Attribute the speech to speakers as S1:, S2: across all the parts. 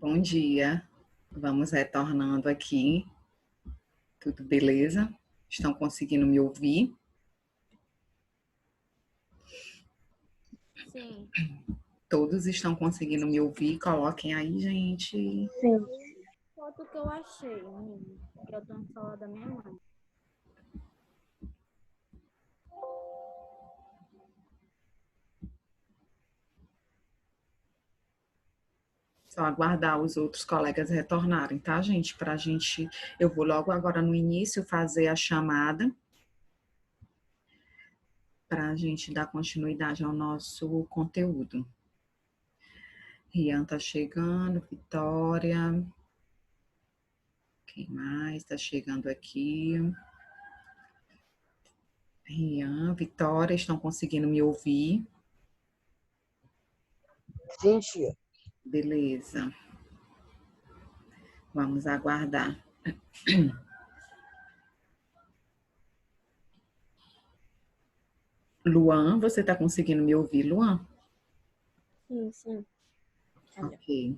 S1: Bom dia, vamos retornando aqui. Tudo beleza? Estão conseguindo me ouvir?
S2: Sim.
S1: Todos estão conseguindo me ouvir? Coloquem aí, gente.
S2: Sim. Foto que eu achei, menina, que eu tô no celular da minha mãe.
S1: Só aguardar os outros colegas retornarem, tá, gente? Eu vou logo agora no início fazer a chamada para a gente dar continuidade ao nosso conteúdo. Rian tá chegando, Vitória. Quem mais tá chegando aqui? Rian, Vitória, estão conseguindo me ouvir?
S3: Sim, tia.
S1: Beleza. Vamos aguardar. Luan, você está conseguindo me ouvir, Luan?
S2: Sim.
S1: Ok.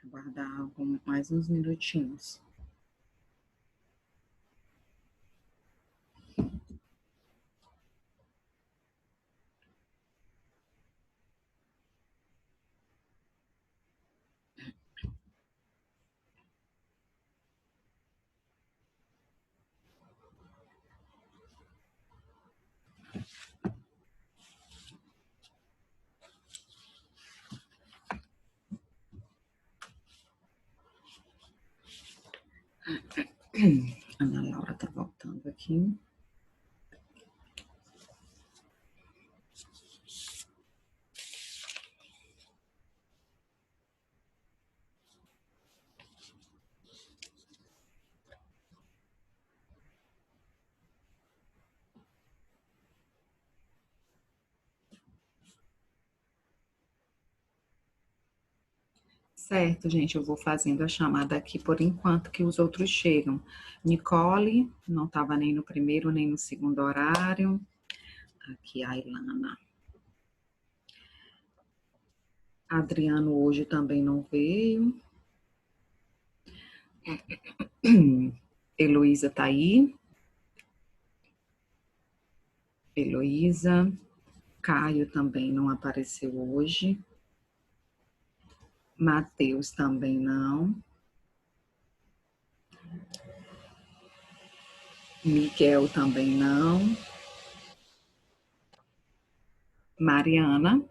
S1: Aguardar mais uns minutinhos. Ana Laura está voltando aqui. Certo, gente, eu vou fazendo a chamada aqui por enquanto que os outros chegam. Nicole, não estava nem no primeiro nem no segundo horário. Aqui a Ilana. Adriano hoje também não veio. Heloísa está aí. Heloísa. Caio também não apareceu hoje. Matheus também não. Miguel também não. Mariana.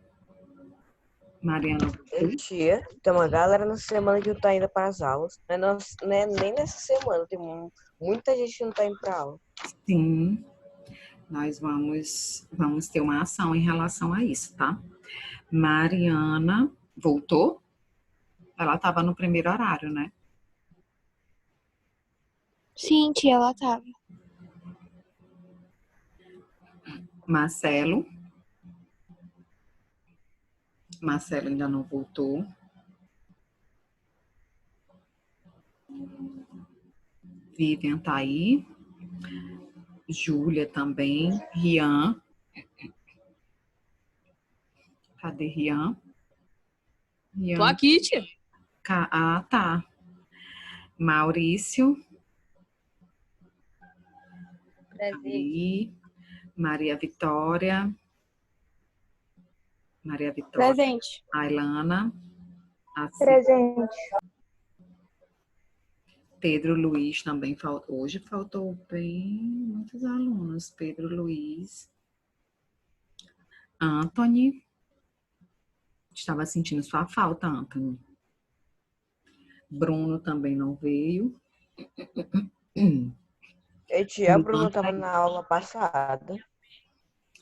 S1: Mariana.
S3: Ei, tia, tem uma galera nessa semana que não tá indo para as aulas. Não é nem nessa semana, tem muita gente que não tá indo para aula.
S1: Sim, nós vamos ter uma ação em relação a isso, tá? Mariana voltou? Ela estava no primeiro horário, né?
S4: Sim, tia, ela tava.
S1: Marcelo ainda não voltou. Vivian tá aí. Júlia também. Rian. Cadê Rian?
S5: Tô aqui, tia.
S1: Ah, tá. Maurício. Aí. Maria Vitória.
S4: Presente.
S1: Ailana.
S4: Presente.
S1: Pedro Luiz também faltou. Hoje faltou bem muitos alunos. Pedro Luiz. Anthony. Estava sentindo sua falta, Anthony. Bruno também não veio.
S3: Ei, tia, a Bruna tava na aula passada.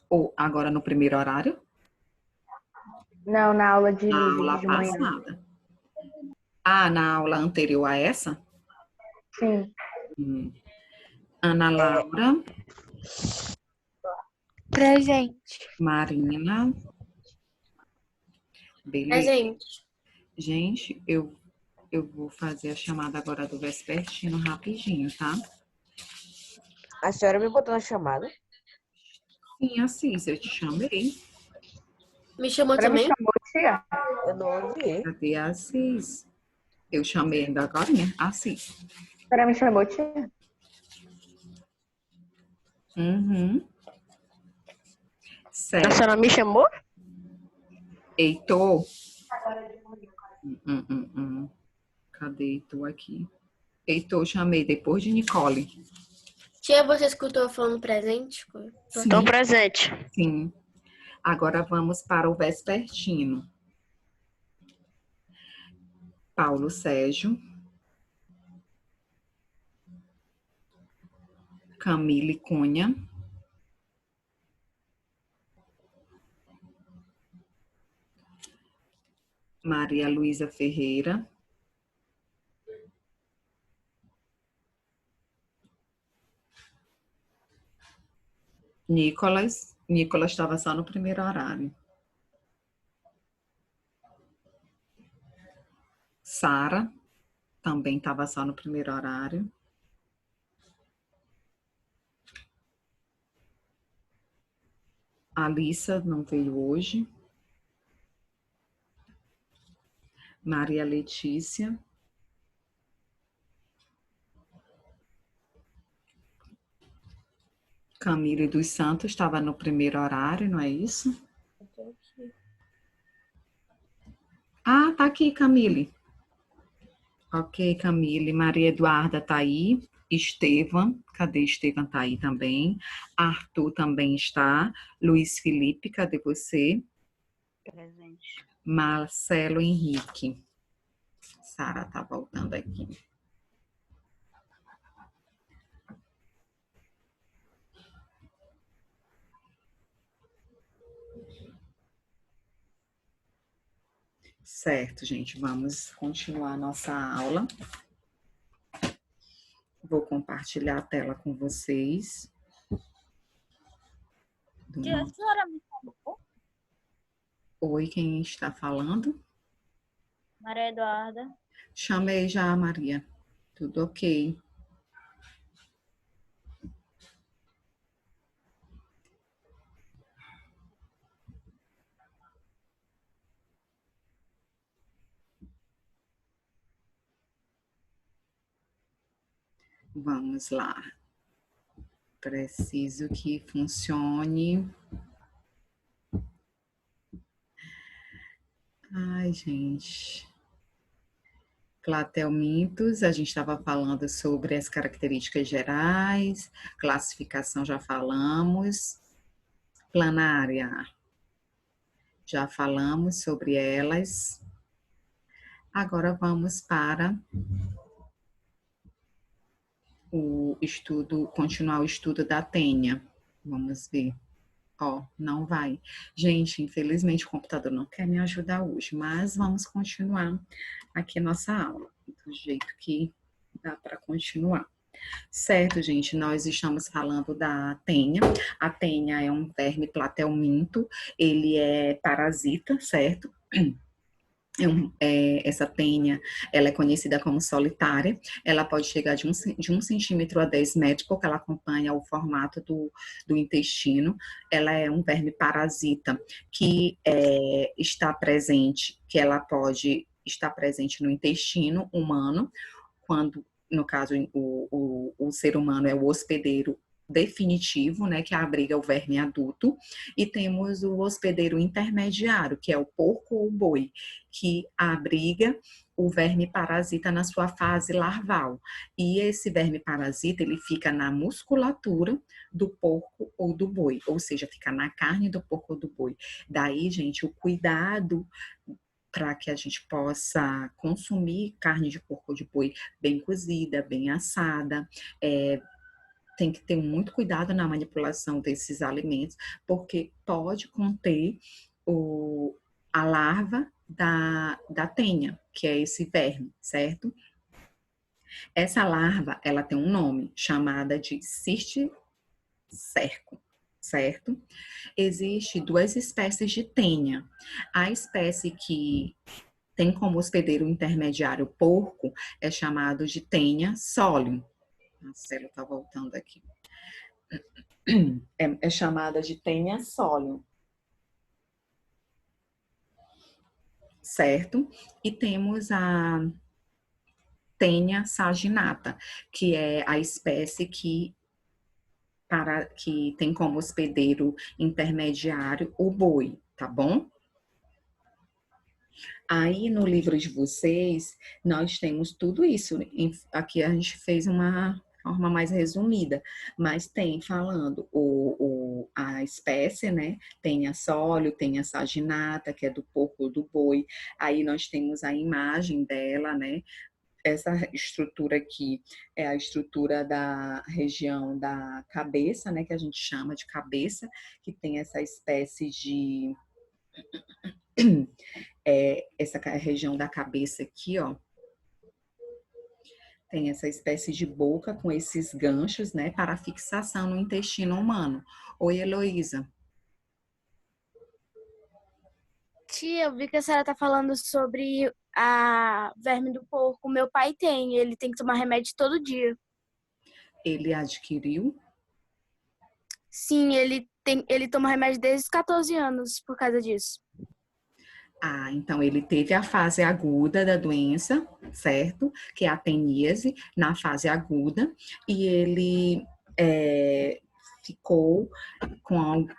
S1: Ou agora no primeiro horário?
S4: Não, na aula de
S1: Na aula
S4: manhã.
S1: passada. Ah, na aula anterior a essa?
S4: Sim.
S1: Ana Laura.
S4: Presente.
S1: Marina. Beleza. Gente, eu vou fazer a chamada agora do vespertino rapidinho, tá?
S3: A senhora me botou na chamada?
S1: Sim, Assis, eu te chamei.
S6: Me chamou
S4: Ela me
S6: também?
S4: chamou, tia?
S3: Eu não ouvi.
S1: Cadê a Assis? Eu chamei ainda agorinha. Assis.
S4: Ela me chamou, tia?
S1: Uhum.
S6: A
S1: Certo.
S6: senhora me chamou?
S1: Heitor. Cadê Heitor aqui? Heitor, chamei depois de Nicole.
S6: Tia, você escutou eu falando presente?
S1: Sim.
S6: Tô presente.
S1: Sim. Agora vamos para o vespertino. Paulo Sérgio. Camille Cunha. Maria Luísa Ferreira. Nicolas. Nicolas estava só no primeiro horário. Sara. Também estava só no primeiro horário. Alissa não veio hoje. Maria Letícia. Camille dos Santos estava no primeiro horário, não é isso? Ah, tá aqui, Camille. Ok, Camille. Maria Eduarda tá aí. Estevam, cadê Estevam? Tá aí também. Arthur também está. Luiz Felipe, cadê você?
S5: Presente.
S1: Marcelo Henrique. Sara tá voltando aqui. Certo, gente, vamos continuar nossa aula. Vou compartilhar a tela com vocês.
S2: Tia, a senhora me chamou?
S1: Oi, quem está falando?
S2: Maria Eduarda.
S1: Chamei já a Maria. Tudo ok. Vamos lá. Preciso que funcione. Ai, gente. Clatelmintos, a gente estava falando sobre as características gerais, classificação já falamos, planária, já falamos sobre elas. Agora vamos para o estudo, continuar o estudo da tênia. Vamos ver. Ó, não vai. Gente, infelizmente o computador não quer me ajudar hoje, mas vamos continuar aqui a nossa aula, do jeito que dá para continuar. Certo, gente, nós estamos falando da tênia. A tênia é um verme platelminto, ele é parasita, certo? Essa tênia, ela é conhecida como solitária, ela pode chegar de 1 centímetro a 10 metros, porque ela acompanha o formato do intestino. Ela é um verme parasita que está presente, que ela pode estar presente no intestino humano, quando, no caso, o ser humano é o hospedeiro definitivo, né, que abriga o verme adulto, e temos o hospedeiro intermediário, que é o porco ou o boi, que abriga o verme parasita na sua fase larval. E esse verme parasita, ele fica na musculatura do porco ou do boi, ou seja, fica na carne do porco ou do boi. Daí, gente, o cuidado para que a gente possa consumir carne de porco ou de boi bem cozida, bem assada, tem que ter muito cuidado na manipulação desses alimentos, porque pode conter a larva da tênia, que é esse verme, certo? Essa larva, ela tem um nome, chamada de cisticerco, certo? Existe 2 espécies de tênia. A espécie que tem como hospedeiro intermediário porco é chamado de tênia solium. Marcelo está voltando aqui. É chamada de Taenia solium, certo? E temos a Taenia saginata, que é a espécie que tem como hospedeiro intermediário o boi, tá bom? Aí no livro de vocês, nós temos tudo isso. Aqui a gente fez uma forma mais resumida, mas tem falando a espécie, né? Tem a sólio, tem a saginata, que é do porco ou do boi. Aí nós temos a imagem dela, né? Essa estrutura aqui é a estrutura da região da cabeça, né? Que a gente chama de cabeça, que tem essa espécie de essa região da cabeça aqui, ó, tem essa espécie de boca com esses ganchos, né, para fixação no intestino humano. Oi, Heloísa.
S2: Tia, eu vi que a senhora tá falando sobre a verme do porco. Meu pai tem, ele tem que tomar remédio todo dia.
S1: Ele adquiriu?
S2: Sim, ele toma remédio desde os 14 anos por causa disso.
S1: Ah, então ele teve a fase aguda da doença, certo? Que é a teníase, na fase aguda, e ele ficou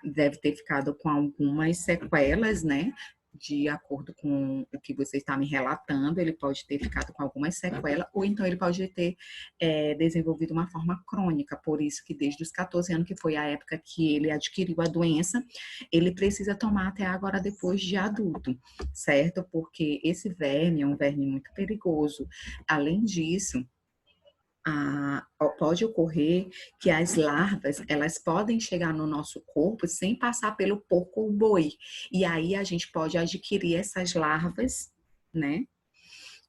S1: deve ter ficado com algumas sequelas, né? De acordo com o que você está me relatando, ele pode ter ficado com algumas sequelas, ou então ele pode ter desenvolvido uma forma crônica, por isso que desde os 14 anos, que foi a época que ele adquiriu a doença, ele precisa tomar até agora depois de adulto, certo? Porque esse verme é um verme muito perigoso. Além disso, pode ocorrer que as larvas, elas podem chegar no nosso corpo sem passar pelo porco ou boi. E aí a gente pode adquirir essas larvas, né,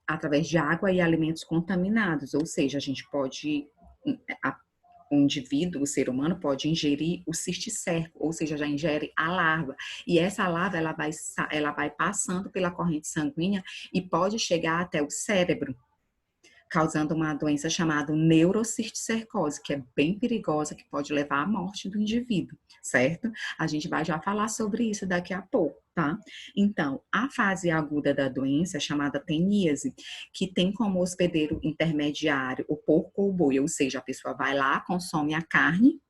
S1: através de água e alimentos contaminados. Ou seja, a gente pode, o indivíduo, o ser humano, pode ingerir o cisticerco, ou seja, já ingere a larva. E essa larva, ela vai passando pela corrente sanguínea e pode chegar até o cérebro, causando uma doença chamada neurocisticercose, que é bem perigosa, que pode levar à morte do indivíduo, certo? A gente vai já falar sobre isso daqui a pouco, tá? Então, a fase aguda da doença é chamada teníase, que tem como hospedeiro intermediário o porco ou o boi, ou seja, a pessoa vai lá, consome a carne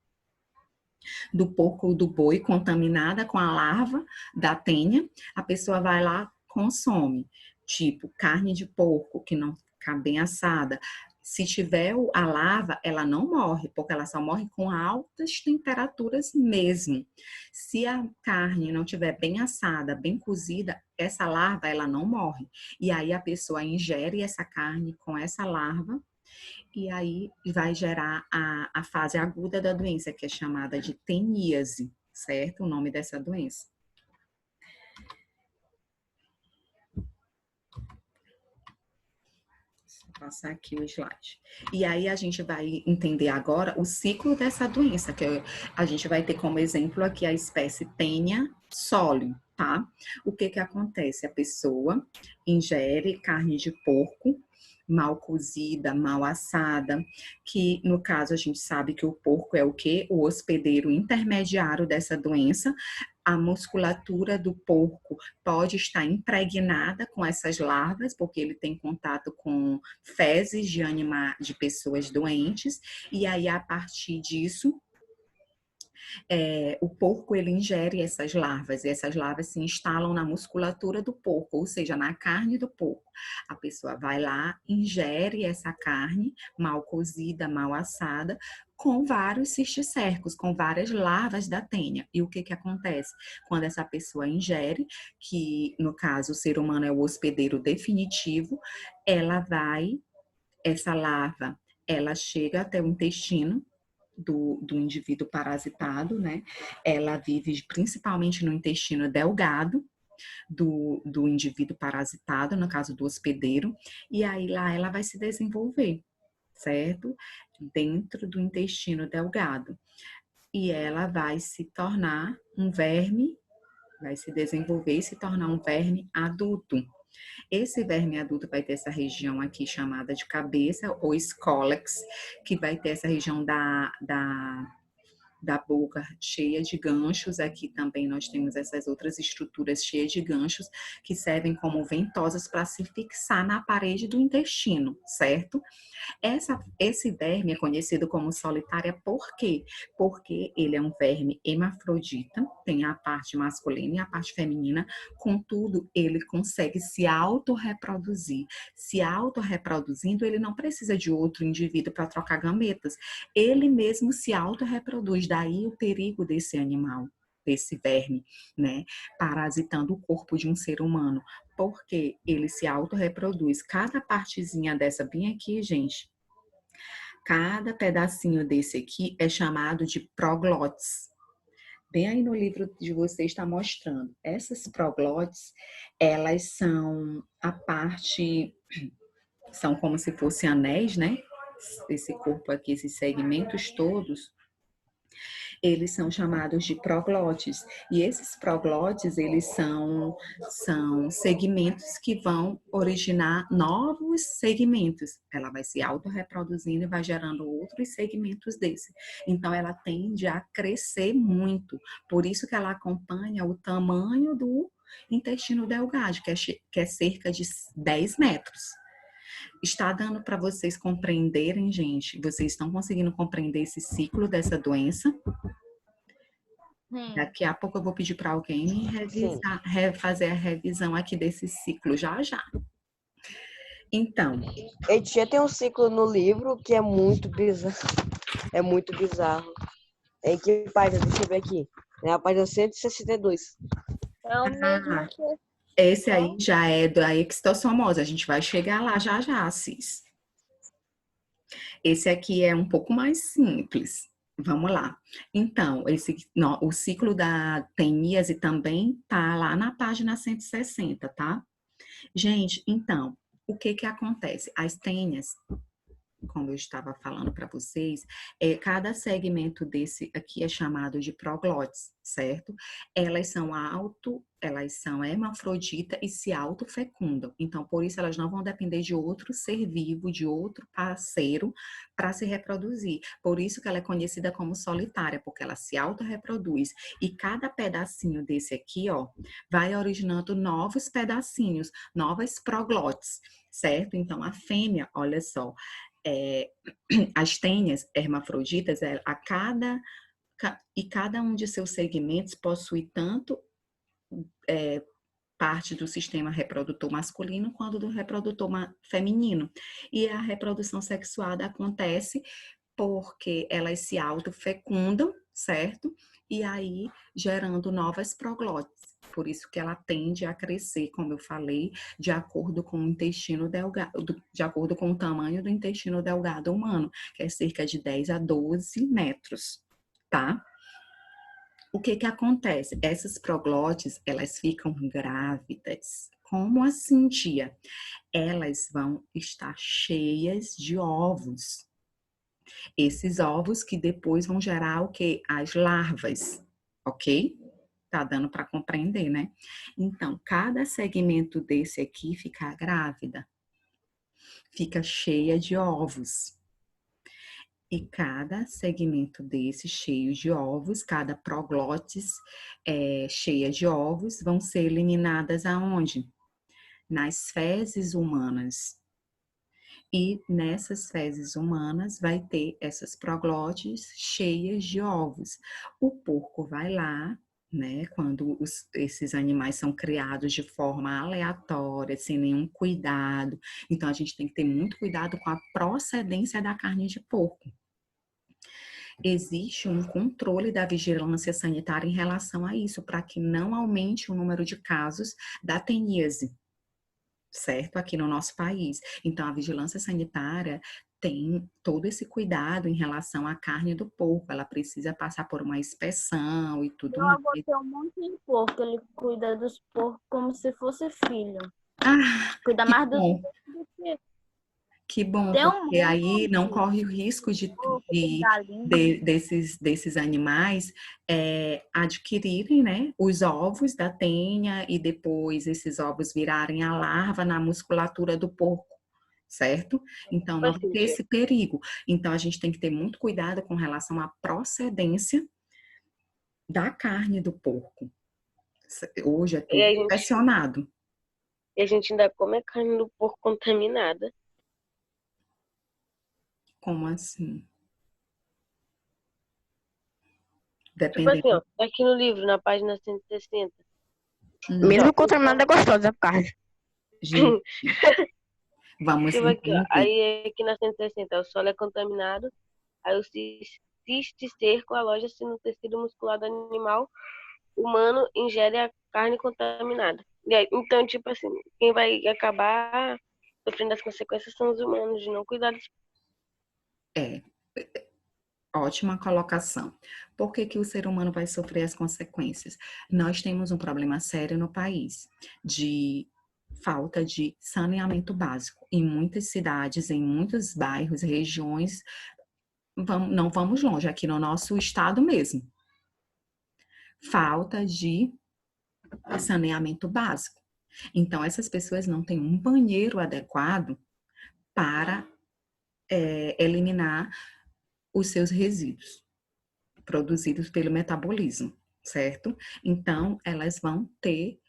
S1: do porco ou do boi contaminada com a larva da tênia, a pessoa vai lá, consome, tipo carne de porco que não ficar bem assada. Se tiver a larva, ela não morre, porque ela só morre com altas temperaturas mesmo. Se a carne não tiver bem assada, bem cozida, essa larva, ela não morre. E aí a pessoa ingere essa carne com essa larva, e aí vai gerar a fase aguda da doença, que é chamada de teníase, certo? O nome dessa doença. Vou passar aqui o slide. E aí a gente vai entender agora o ciclo dessa doença, que a gente vai ter como exemplo aqui a espécie Taenia solium, tá? O que que acontece? A pessoa ingere carne de porco, mal cozida, mal assada, que no caso a gente sabe que o porco é o quê? O hospedeiro intermediário dessa doença. A musculatura do porco pode estar impregnada com essas larvas, porque ele tem contato com fezes de pessoas doentes, e aí a partir disso o porco ele ingere essas larvas, e essas larvas se instalam na musculatura do porco, ou seja, na carne do porco. A pessoa vai lá, ingere essa carne mal cozida, mal assada, com vários cisticercos, com várias larvas da tênia. E o que que acontece? Quando essa pessoa ingere, que no caso o ser humano é o hospedeiro definitivo, essa larva, ela chega até o intestino do indivíduo parasitado, né? Ela vive principalmente no intestino delgado do indivíduo parasitado, no caso do hospedeiro, e aí lá ela vai se desenvolver, certo? Dentro do intestino delgado. E ela vai se tornar um verme, vai se desenvolver e se tornar um verme adulto. Esse verme adulto vai ter essa região aqui chamada de cabeça, ou escólex, que vai ter essa região da boca cheia de ganchos. Aqui também nós temos essas outras estruturas cheias de ganchos que servem como ventosas para se fixar na parede do intestino, certo? Esse verme é conhecido como solitária por quê? Porque ele é um verme hermafrodita, tem a parte masculina e a parte feminina, contudo, ele consegue se autorreproduzir. Se autorreproduzindo, ele não precisa de outro indivíduo para trocar gametas. Ele mesmo se autorreproduz, daí o perigo desse animal, desse verme, né? Parasitando o corpo de um ser humano. Porque ele se autorreproduz. Cada partezinha dessa bem aqui, gente, cada pedacinho desse aqui é chamado de proglotes. Bem aí no livro de vocês está mostrando. Essas proglotes, elas são a parte, são como se fossem anéis, né? Esse corpo aqui, esses segmentos todos, eles são chamados de proglotes. E esses proglotes, eles são segmentos que vão originar novos segmentos. Ela vai se autorreproduzindo e vai gerando outros segmentos desse. Então, ela tende a crescer muito. Por isso que ela acompanha o tamanho do intestino delgado, que é cerca de 10 metros. Está dando para vocês compreenderem, gente? Vocês estão conseguindo compreender esse ciclo dessa doença? Daqui a pouco eu vou pedir para alguém me revisar, fazer a revisão aqui desse ciclo já já. Então,
S3: A gente já tem um ciclo no livro que é muito bizarro. É muito bizarro. Em que página? Deixa eu ver aqui. É a página 162.
S2: É o mesmo que...
S1: esse aí já é da extossomose. A gente vai chegar lá já já, Cis. Esse aqui é um pouco mais simples. Vamos lá. Então, o ciclo da teníase também tá lá na página 160, tá? Gente, então, o que que acontece? As tênias, como eu estava falando para vocês, cada segmento desse aqui é chamado de proglotes, certo? Elas são hermafrodita e se autofecundam. Então, por isso elas não vão depender de outro ser vivo, de outro parceiro para se reproduzir. Por isso que ela é conhecida como solitária, porque ela se autorreproduz. E cada pedacinho desse aqui, ó, vai originando novos pedacinhos, novas proglotes, certo? Então, a fêmea, olha só, as tênias hermafroditas, cada um de seus segmentos possui tanto parte do sistema reprodutor masculino quanto do reprodutor feminino. E a reprodução sexuada acontece porque elas se autofecundam, certo? E aí gerando novas proglotes. Por isso que ela tende a crescer, como eu falei, de acordo com o intestino delgado, de acordo com o tamanho do intestino delgado humano, que é cerca de 10 a 12 metros, tá? O que que acontece? Essas proglotes, elas ficam grávidas. Como assim, tia? Elas vão estar cheias de ovos. Esses ovos que depois vão gerar o quê? As larvas, ok? Tá dando para compreender, né? Então, cada segmento desse aqui fica grávida, fica cheia de ovos. E cada segmento desse cheio de ovos, cada proglotes cheia de ovos, vão ser eliminadas aonde? Nas fezes humanas. E nessas fezes humanas vai ter essas proglotes cheias de ovos. O porco vai lá, né? Quando esses animais são criados de forma aleatória, sem nenhum cuidado. Então, a gente tem que ter muito cuidado com a procedência da carne de porco. Existe um controle da vigilância sanitária em relação a isso, para que não aumente o número de casos da teníase, certo? Aqui no nosso país. Então, a vigilância sanitária tem todo esse cuidado em relação à carne do porco. Ela precisa passar por uma inspeção e tudo
S2: Meu
S1: mais.
S2: avô tem um monte de porco, ele cuida dos porcos como se fosse filho.
S1: Ah,
S2: Cuida
S1: que
S2: mais dos
S1: bom.
S2: porcos do que...
S1: Que bom,
S2: Tem um
S1: porque aí não corre o risco
S2: porco, tem galinha.
S1: desses animais adquirirem, né, os ovos da tenha e depois esses ovos virarem a larva na musculatura do porco, certo? Então, não vai ter esse perigo. Então, a gente tem que ter muito cuidado com relação à procedência da carne do porco. Hoje é tudo
S3: E a gente,
S1: inspecionado.
S3: e a gente ainda come a carne do porco contaminada.
S1: Como assim?
S3: Tipo assim, ó,
S1: Dependendo.
S3: tá aqui no livro, na página 160.
S4: Mesmo contaminado é gostosa a carne.
S1: Gente, vamos
S3: Tipo aqui, ó,
S1: entender.
S3: aí aqui na 160, o solo é contaminado, aí o cisticerco aloja-se no tecido muscular do animal humano, ingere a carne contaminada. E aí, então, tipo assim, quem vai acabar sofrendo as consequências são os humanos, de não cuidar dos...
S1: É, ótima colocação. Por que que o ser humano vai sofrer as consequências? Nós temos um problema sério no país de falta de saneamento básico. Em muitas cidades, em muitos bairros, regiões, não vamos longe, aqui no nosso estado mesmo. Falta de saneamento básico. Então, essas pessoas não têm um banheiro adequado para eliminar os seus resíduos produzidos pelo metabolismo, certo? Então, elas vão ter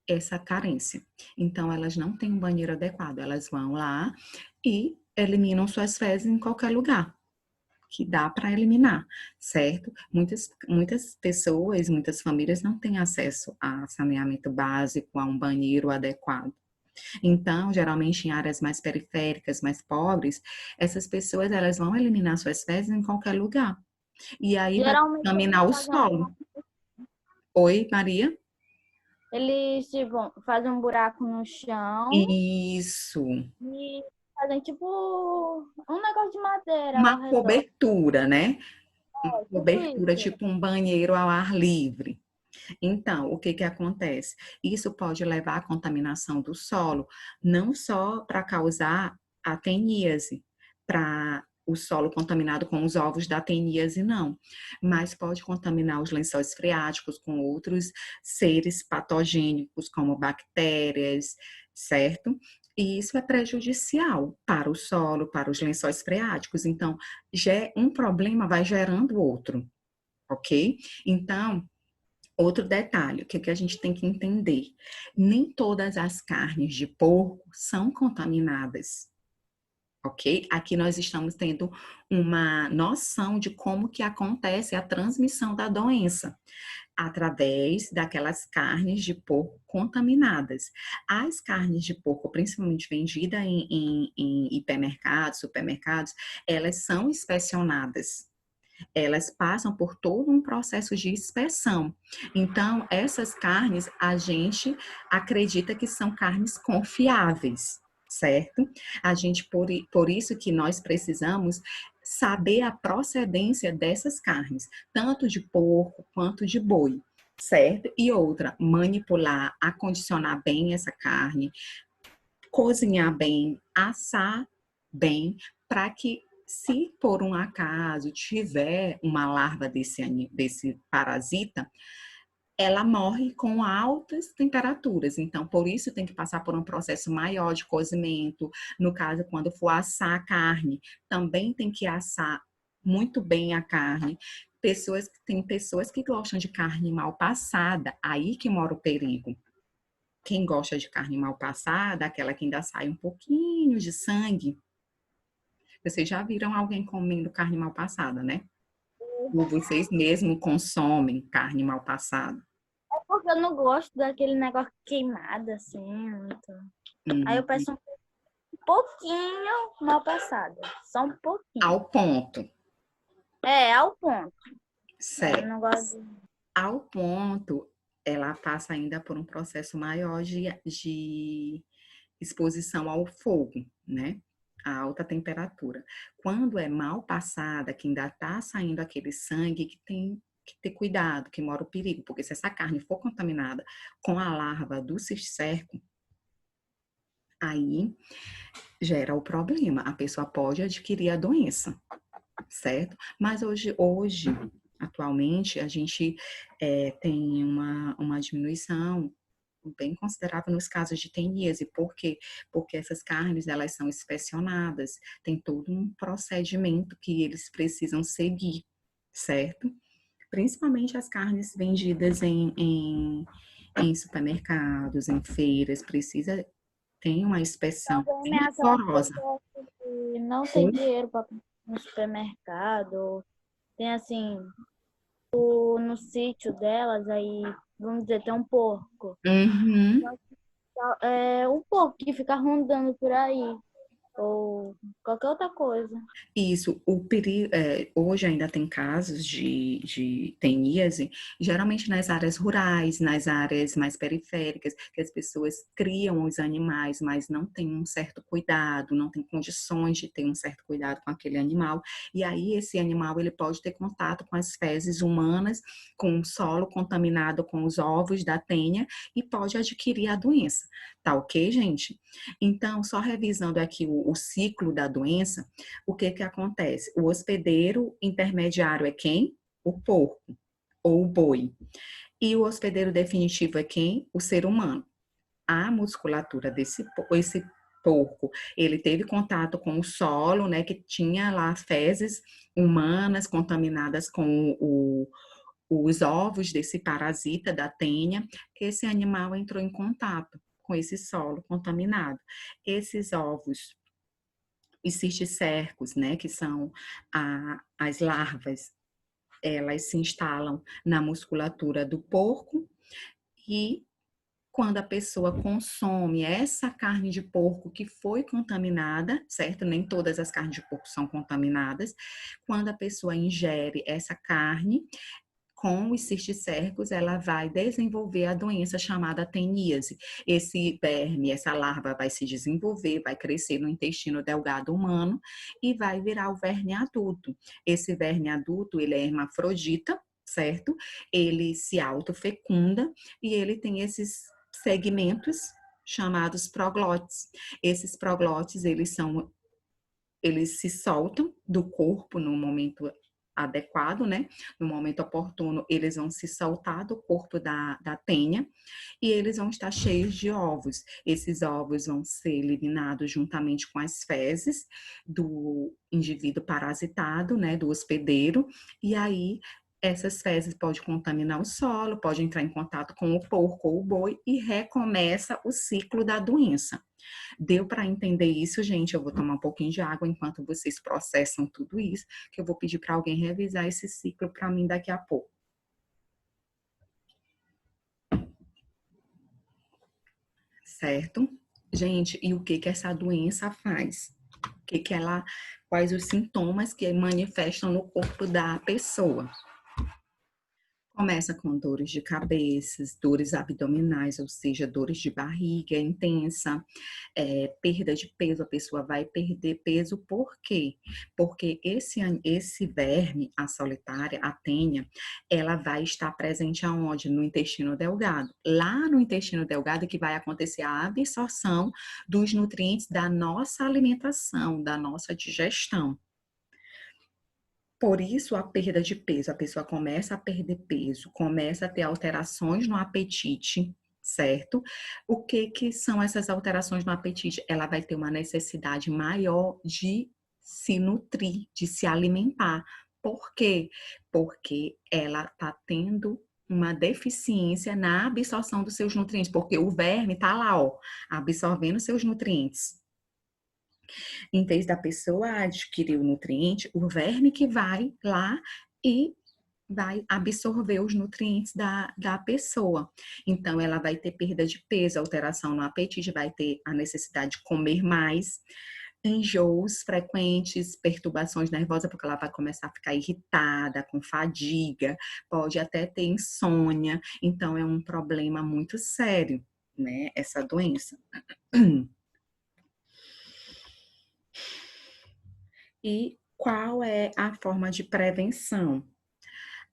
S1: essa carência. Então, elas não têm um banheiro adequado. Elas vão lá e eliminam suas fezes em qualquer lugar que dá para eliminar, certo? Muitas pessoas, muitas famílias não têm acesso a saneamento básico, a um banheiro adequado. Então, geralmente em áreas mais periféricas, mais pobres, essas pessoas elas vão eliminar suas fezes em qualquer lugar. E aí vai
S2: Geralmente
S1: contaminar o solo. Oi, Maria?
S2: eles tipo, fazem um buraco no chão
S1: Isso.
S2: e fazem tipo um negócio de madeira ao
S1: Uma
S2: redor.
S1: cobertura, né? Uma
S2: Tipo
S1: cobertura,
S2: isso.
S1: tipo um banheiro ao ar livre. Então, o que que acontece? Isso pode levar à contaminação do solo, não só para causar a teníase, para o solo contaminado com os ovos da teníase, não, mas pode contaminar os lençóis freáticos com outros seres patogênicos, como bactérias, certo? E isso é prejudicial para o solo, para os lençóis freáticos. Então, um problema vai gerando outro, ok? Então, outro detalhe, o que a gente tem que entender? Nem todas as carnes de porco são contaminadas, ok? Aqui nós estamos tendo uma noção de como que acontece a transmissão da doença através daquelas carnes de porco contaminadas. As carnes de porco, principalmente vendidas em hipermercados, supermercados, elas são inspecionadas, elas passam por todo um processo de inspeção. Então, essas carnes, a gente acredita que são carnes confiáveis, certo? A gente, por isso que nós precisamos saber a procedência dessas carnes, tanto de porco quanto de boi, certo? E outra, manipular, acondicionar bem essa carne, cozinhar bem, assar bem, para que se por um acaso tiver uma larva desse parasita, ela morre com altas temperaturas. Então, por isso tem que passar por um processo maior de cozimento. No caso, quando for assar a carne, também tem que assar muito bem a carne. Tem pessoas que gostam de carne mal passada, aí que mora o perigo. Quem gosta de carne mal passada, aquela que ainda sai um pouquinho de sangue. Vocês já viram alguém comendo carne mal passada, né? Ou vocês mesmo consomem carne mal passada?
S2: É porque eu não gosto daquele negócio queimado assim, muito. Aí eu
S1: Hum,
S2: peço um pouquinho mal passado. Só um pouquinho.
S1: ao ponto,
S2: É, ao ponto. Eu
S1: certo?
S2: não gosto de...
S1: Ao ponto, ela passa ainda por um processo maior de exposição ao fogo, né? A alta temperatura. Quando é mal passada, que ainda está saindo aquele sangue, que tem que ter cuidado, que mora o perigo, porque se essa carne for contaminada com a larva do cisticerco, aí gera o problema. A pessoa pode adquirir a doença, certo? Mas hoje atualmente, a gente tem uma diminuição bem considerável nos casos de teníase. Por quê? Porque essas carnes, elas são inspecionadas, tem todo um procedimento que eles precisam seguir, certo? Principalmente as carnes vendidas em supermercados, em feiras, tem uma inspeção
S2: Também é aquela
S1: rigorosa.
S2: pessoa que não tem
S1: Oi?
S2: dinheiro para no supermercado, tem assim, no sítio delas, aí, vamos dizer, tem um porco.
S1: Uhum.
S2: É um porco que fica rondando por aí, ou qualquer outra coisa.
S1: Isso, hoje ainda tem casos de teníase, geralmente nas áreas rurais, nas áreas mais periféricas, que as pessoas criam os animais, mas não têm um certo cuidado, não têm condições de ter um certo cuidado com aquele animal, e aí esse animal ele pode ter contato com as fezes humanas, com o solo contaminado com os ovos da tenha, e pode adquirir a doença, tá ok, gente? Então, só revisando aqui o ciclo da doença, o que que acontece? O hospedeiro intermediário é quem? O porco ou o boi. E o hospedeiro definitivo é quem? O ser humano. A musculatura esse porco, ele teve contato com o solo, né, que tinha lá fezes humanas contaminadas com os ovos desse parasita da tenha. Esse animal entrou em contato com esse solo contaminado. Esses ovos e cisticercos, né, que são as larvas, elas se instalam na musculatura do porco e quando a pessoa consome essa carne de porco que foi contaminada, certo? Nem todas as carnes de porco são contaminadas. Quando a pessoa ingere essa carne, com os cisticércicos, ela vai desenvolver a doença chamada teníase. Esse verme, essa larva vai se desenvolver, vai crescer no intestino delgado humano e vai virar o verme adulto. Esse verme adulto, ele é hermafrodita, certo? Ele se autofecunda e ele tem esses segmentos chamados proglotes. Esses proglotes, eles se soltam do corpo no momento adequado, né? No momento oportuno, eles vão se soltar do corpo da tenha e eles vão estar cheios de ovos. Esses ovos vão ser eliminados juntamente com as fezes do indivíduo parasitado, né? Do hospedeiro, e aí essas fezes podem contaminar o solo, pode entrar em contato com o porco ou o boi e recomeça o ciclo da doença. Deu para entender isso, gente? Eu vou tomar um pouquinho de água enquanto vocês processam tudo isso, que eu vou pedir para alguém revisar esse ciclo para mim daqui a pouco. Certo? Gente, e o que que essa doença faz? Quais os sintomas que manifestam no corpo da pessoa? Começa com dores de cabeça, dores abdominais, ou seja, dores de barriga intensa, perda de peso, a pessoa vai perder peso, por quê? Porque esse verme, a solitária, a tenha, ela vai estar presente aonde? No intestino delgado. Lá no intestino delgado que vai acontecer a absorção dos nutrientes da nossa alimentação, da nossa digestão. Por isso, a perda de peso, a pessoa começa a perder peso, começa a ter alterações no apetite, certo? O que são essas alterações no apetite? Ela vai ter uma necessidade maior de se nutrir, de se alimentar. Por quê? Porque ela está tendo uma deficiência na absorção dos seus nutrientes, porque o verme está lá, ó, absorvendo seus nutrientes. Em vez da pessoa adquirir o nutriente, o verme que vai lá e vai absorver os nutrientes da pessoa. Então, ela vai ter perda de peso, alteração no apetite, vai ter a necessidade de comer mais, enjoos frequentes, perturbações nervosas, porque ela vai começar a ficar irritada, com fadiga, pode até ter insônia. Então, é um problema muito sério, né, essa doença. E qual é a forma de prevenção?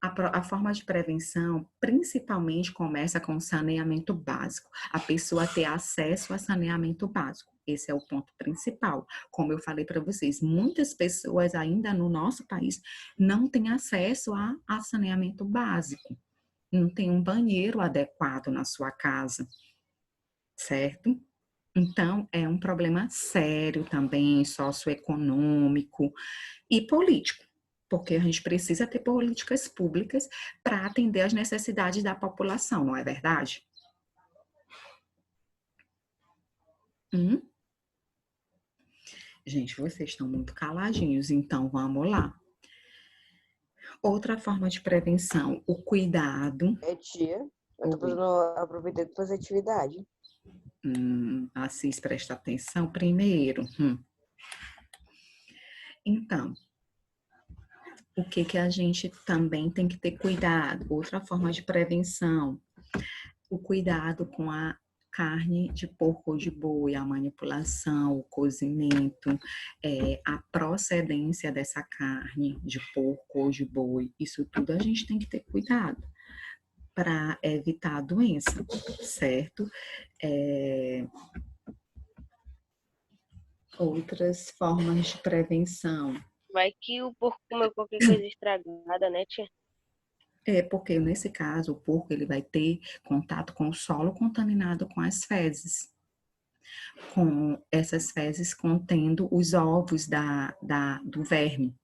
S1: A forma de prevenção principalmente começa com o saneamento básico. A pessoa ter acesso a saneamento básico. Esse é o ponto principal. Como eu falei para vocês, muitas pessoas ainda no nosso país não têm acesso a saneamento básico. Não tem um banheiro adequado na sua casa, certo? Então, é um problema sério também, socioeconômico e político, porque a gente precisa ter políticas públicas para atender às necessidades da população, não é verdade? Gente, vocês estão muito caladinhos, então vamos lá. Outra forma de prevenção, o cuidado.
S7: Tia, eu tô aproveitando para fazer atividade.
S1: Assis, presta atenção primeiro. Então, o que a gente também tem que ter cuidado? Outra forma de prevenção, o cuidado com a carne de porco ou de boi, a manipulação, o cozimento, a procedência dessa carne de porco ou de boi, isso tudo a gente tem que ter cuidado para evitar a doença, certo? Outras formas de prevenção.
S3: Vai que o porco comeu qualquer coisa estragada, né, tia?
S1: Porque nesse caso, o porco ele vai ter contato com o solo contaminado com as fezes. Com essas fezes contendo os ovos do verme.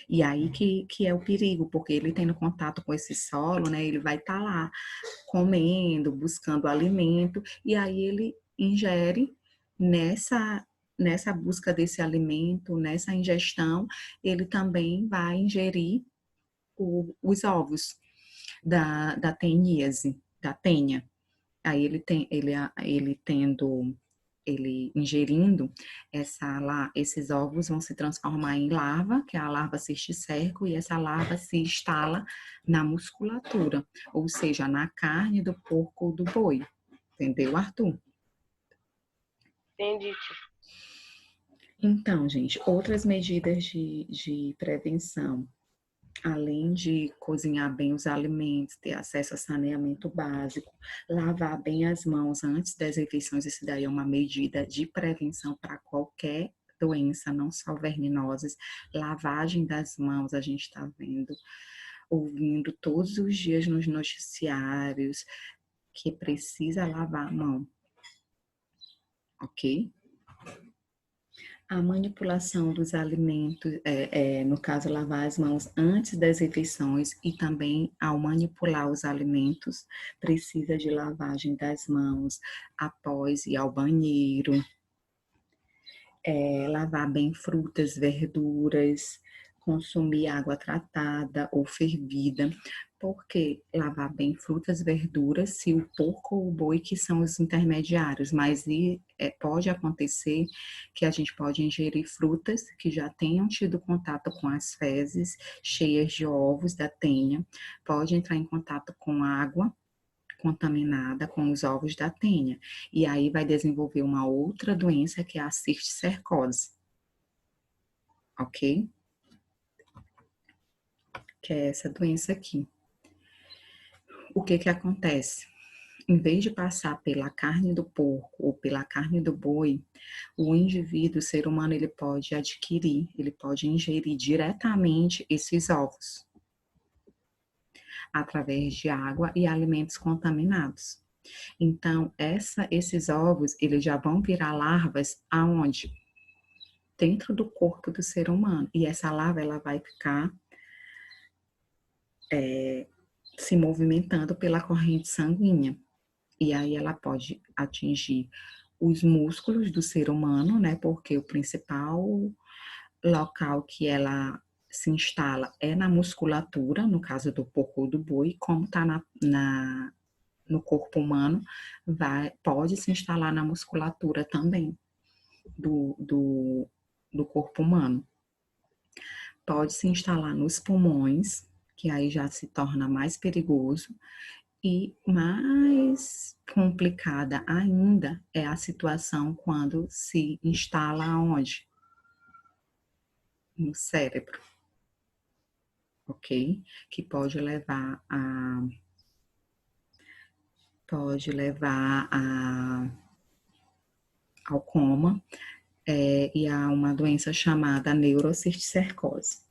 S1: E aí que é o perigo, porque ele tendo contato com esse solo, né, ele vai estar lá comendo, buscando alimento, e aí ele ingere nessa busca desse alimento, nessa ingestão, ele também vai ingerir os ovos da teníase, da tenha. Aí ele ingerindo esses ovos vão se transformar em larva, que é a larva cisticerco, e essa larva se instala na musculatura, ou seja, na carne do porco ou do boi. Entendeu, Arthur?
S3: Entendi, tia.
S1: Então, gente, outras medidas de prevenção, além de cozinhar bem os alimentos, ter acesso a saneamento básico, lavar bem as mãos antes das refeições, isso daí é uma medida de prevenção para qualquer doença, não só verminosas. Lavagem das mãos, a gente está ouvindo todos os dias nos noticiários que precisa lavar a mão, ok? A manipulação dos alimentos, no caso, lavar as mãos antes das refeições e também ao manipular os alimentos, precisa de lavagem das mãos após ir ao banheiro. Lavar bem frutas, verduras, consumir água tratada ou fervida. Por que lavar bem frutas, verduras, se o porco ou o boi que são os intermediários? Mas pode acontecer que a gente pode ingerir frutas que já tenham tido contato com as fezes cheias de ovos da tenha, pode entrar em contato com água contaminada com os ovos da tenha. E aí vai desenvolver uma outra doença que é a cisticercose. Ok? Que é essa doença aqui. O que acontece? Em vez de passar pela carne do porco ou pela carne do boi, o indivíduo, o ser humano, ele pode ingerir diretamente esses ovos através de água e alimentos contaminados. Então, esses ovos, eles já vão virar larvas aonde? Dentro do corpo do ser humano. E essa larva, ela vai ficar se movimentando pela corrente sanguínea. E aí ela pode atingir os músculos do ser humano, né? Porque o principal local que ela se instala é na musculatura, no caso do porco ou do boi, como está no corpo humano, pode se instalar na musculatura também do corpo humano. Pode se instalar nos pulmões, que aí já se torna mais perigoso, e mais complicada ainda é a situação quando se instala onde? No cérebro, ok? Que pode levar ao coma e a uma doença chamada neurocisticercose.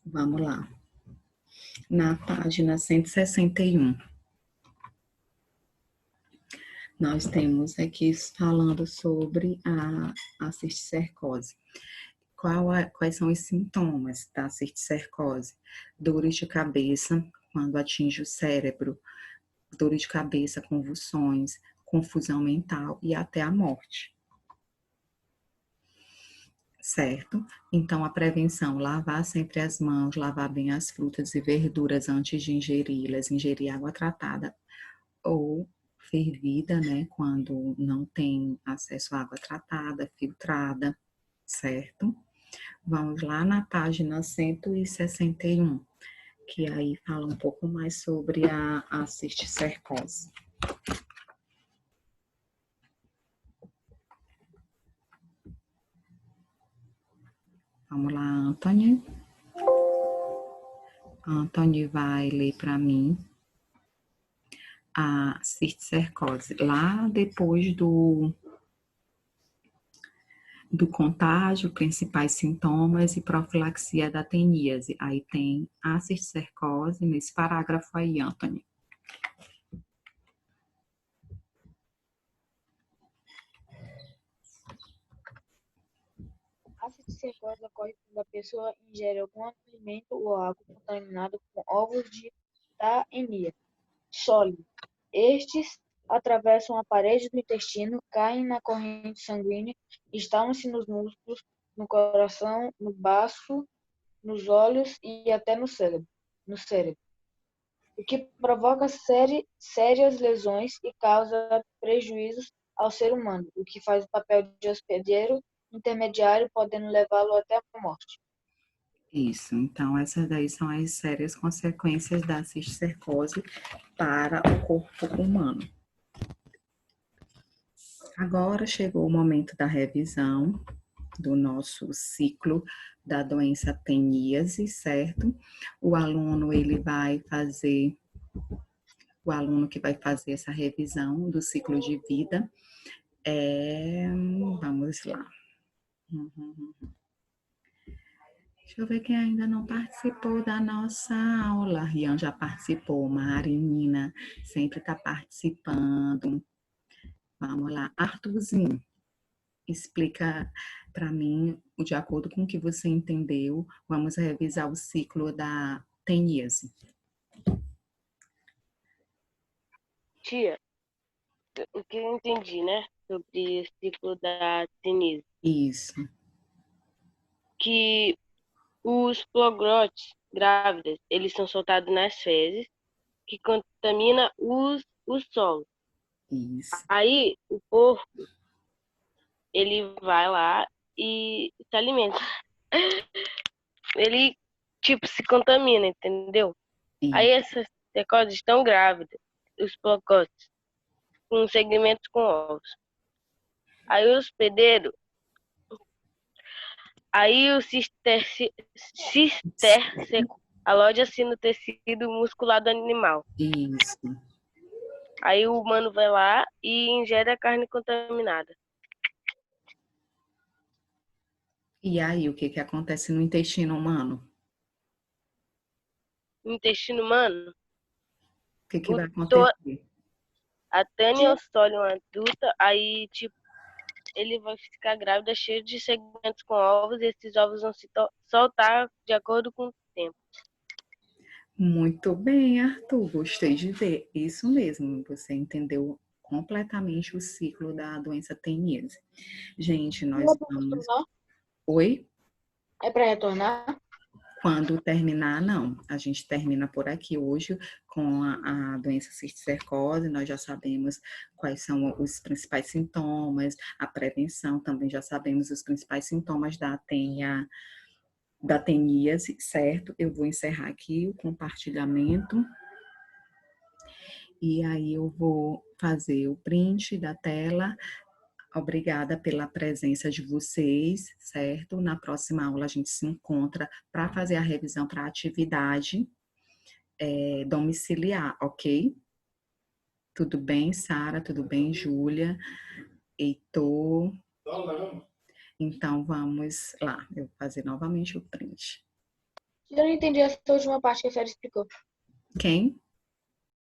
S1: Vamos lá. Na página 161, nós temos aqui falando sobre a cisticercose. Quais são os sintomas da cisticercose? Dores de cabeça, quando atinge o cérebro, dores de cabeça, convulsões, confusão mental e até a morte. Certo? Então, a prevenção, lavar sempre as mãos, lavar bem as frutas e verduras antes de ingeri-las, ingerir água tratada ou fervida, né, quando não tem acesso à água tratada, filtrada, certo? Vamos lá na página 161, que aí fala um pouco mais sobre a cisticercose. Vamos lá, Anthony. Anthony vai ler para mim a cisticercose. Lá depois do contágio, principais sintomas e profilaxia da teníase. Aí tem a cisticercose nesse parágrafo aí, Anthony.
S8: A cisticercose ocorre quando a pessoa ingere algum alimento ou água contaminado com ovos de Taenia sólido. Estes atravessam a parede do intestino, caem na corrente sanguínea, instalam-se nos músculos, no coração, no baço, nos olhos e até no cérebro, o que provoca sérias lesões e causa prejuízos ao ser humano, o que faz o papel de hospedeiro intermediário, podendo levá-lo até a morte.
S1: Isso, então essas daí são as sérias consequências da cisticercose para o corpo humano. Agora chegou o momento da revisão do nosso ciclo da doença teníase, certo? O aluno que vai fazer essa revisão do ciclo de vida vamos lá. Deixa eu ver quem ainda não participou da nossa aula. Rian já participou, Marina sempre está participando. Vamos lá, Arthurzinho, explica para mim, de acordo com o que você entendeu, vamos revisar o ciclo da teníase.
S3: Tia, o que eu entendi, né, sobre o ciclo da teníase,
S1: Isso.
S3: que os proglótides grávidas, eles são soltados nas fezes, que contamina o solo.
S1: Isso.
S3: Aí, o porco, ele vai lá e se alimenta. Ele, tipo, se contamina, entendeu?
S1: Isso.
S3: Aí, essas cercoses estão grávidas, os procócitos, com segmentos com ovos. Aí, o hospedeiro, aí o cisterceco aloja-se no tecido muscular do animal.
S1: Isso.
S3: Aí o humano vai lá e ingere a carne contaminada.
S1: E aí, o que acontece no intestino humano?
S3: No intestino humano,
S1: O que vai acontecer?
S3: a Tânia escolhe uma adulta, aí, tipo, ele vai ficar grávida, cheio de segmentos com ovos, e esses ovos vão se soltar de acordo com o tempo.
S1: Muito bem, Arthur, gostei de ver. Isso mesmo, você entendeu completamente o ciclo da doença teníase. Gente, nós vamos... Oi?
S8: É para retornar?
S1: Quando terminar, não. A gente termina por aqui hoje com a doença cisticercose. Nós já sabemos quais são os principais sintomas, a prevenção também já sabemos os principais sintomas da teníase, certo? Eu vou encerrar aqui o compartilhamento. E aí eu vou fazer o print da tela. Obrigada pela presença de vocês, certo? Na próxima aula a gente se encontra para fazer a revisão para a atividade domiciliar, ok? Tudo bem, Sara? Tudo bem, Júlia? Heitor? Então vamos lá, eu vou fazer novamente o print.
S8: Eu não entendi essa última parte que a Sara explicou.
S1: Quem?